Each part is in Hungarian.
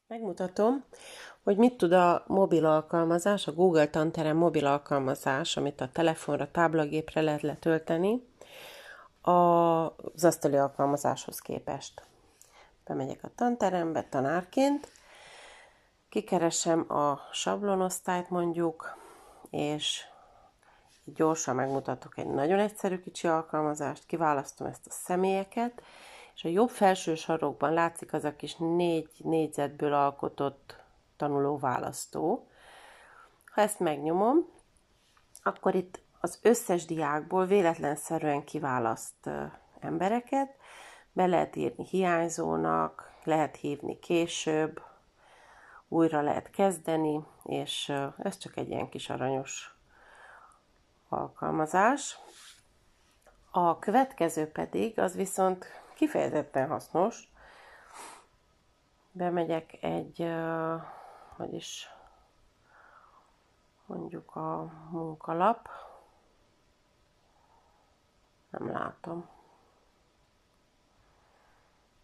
Megmutatom, hogy mit tud a mobil alkalmazás, a Google Tanterem mobil alkalmazás, amit a telefonra, táblagépre lehet letölteni, az asztali alkalmazáshoz képest. Bemegyek a tanterembe tanárként, kikeresem a sablonosztályt mondjuk, és gyorsan megmutatok egy nagyon egyszerű kicsi alkalmazást, kiválasztom ezt a személyeket, és a jobb felső sarokban látszik az a kis 4 négyzetből alkotott tanulóválasztó. Ha ezt megnyomom, akkor itt az összes diákból véletlenszerűen kiválaszt embereket, be lehet írni hiányzónak, lehet hívni később, újra lehet kezdeni, és ez csak egy ilyen kis aranyos alkalmazás. A következő pedig, az viszont kifejezetten hasznos. Bemegyek egy, vagyis mondjuk a munkalap. Nem látom.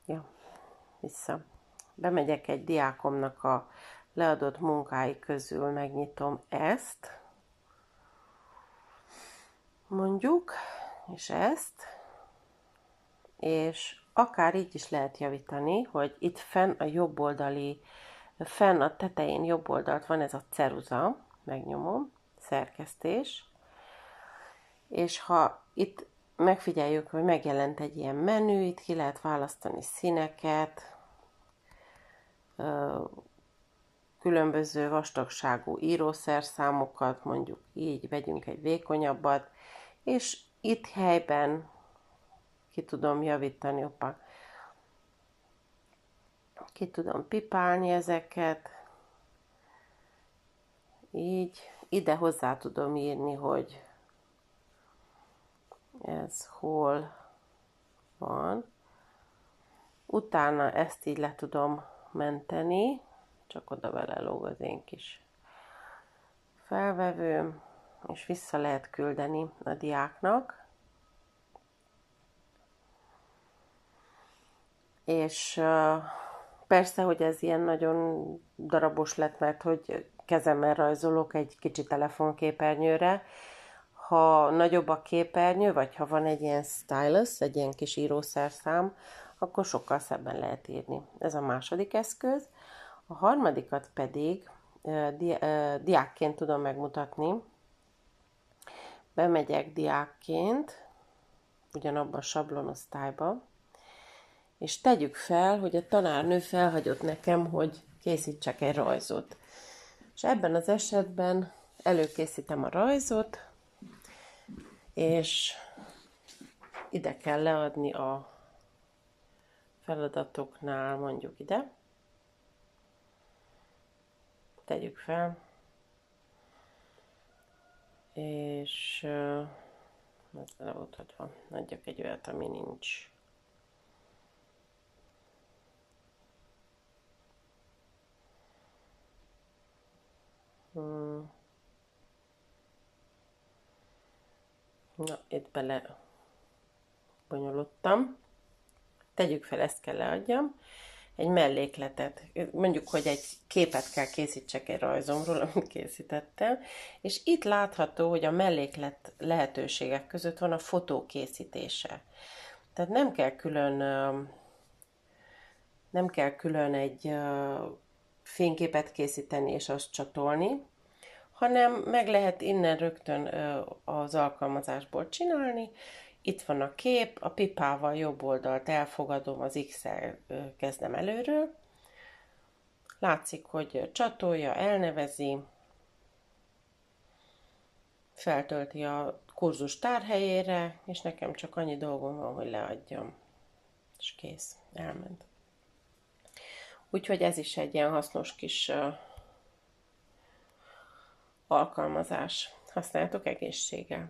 Ja, vissza. Bemegyek egy diákomnak a leadott munkái közül, megnyitom ezt. Mondjuk, és ezt. És akár így is lehet javítani, hogy itt fenn a jobb oldali, fenn a tetején jobb oldalt van ez a ceruza, megnyomom, szerkesztés, és ha itt megfigyeljük, hogy megjelent egy ilyen menü, itt ki lehet választani színeket, különböző vastagságú írószerszámokat, mondjuk így, vegyünk egy vékonyabbat, és itt helyben ki tudom javítani, ki tudom pipálni ezeket, így, ide hozzá tudom írni, hogy ez hol van, utána ezt így le tudom menteni, csak oda belelóg az én kis felvevőm, és vissza lehet küldeni a diáknak. És persze, hogy ez ilyen nagyon darabos lett, mert hogy kezemmel rajzolok egy kicsi telefonképernyőre. Ha nagyobb a képernyő, vagy ha van egy ilyen stylus, egy ilyen kis írószerszám, akkor sokkal szebben lehet írni. Ez a második eszköz. A harmadikat pedig diákként tudom megmutatni. Bemegyek diákként, ugyanabban a sablonosztályba, és tegyük fel, hogy a tanárnő felhagyott nekem, hogy készítsek egy rajzot. És ebben az esetben előkészítem a rajzot, és ide kell leadni a feladatoknál, mondjuk ide. Tegyük fel. És ez le volt adva. Adjak egy olyat, ami nincs. Na, itt bele bonyolultam. Tegyük fel, ezt kell leadjam. Egy mellékletet. Mondjuk, hogy egy képet kell készítsek egy rajzomról, amit készítettem. És itt látható, hogy a melléklet lehetőségek között van a fotó készítése. Tehát nem kell külön egy fényképet készíteni és azt csatolni, hanem meg lehet innen rögtön az alkalmazásból csinálni. Itt van a kép, a pipával jobb oldalt elfogadom, az X-el kezdem előről. Látszik, hogy csatolja, elnevezi, feltölti a kurzus tárhelyére, és nekem csak annyi dolgom van, hogy leadjam. És kész, elment. Úgyhogy ez is egy ilyen hasznos kis alkalmazás. Használjátok egészséggel!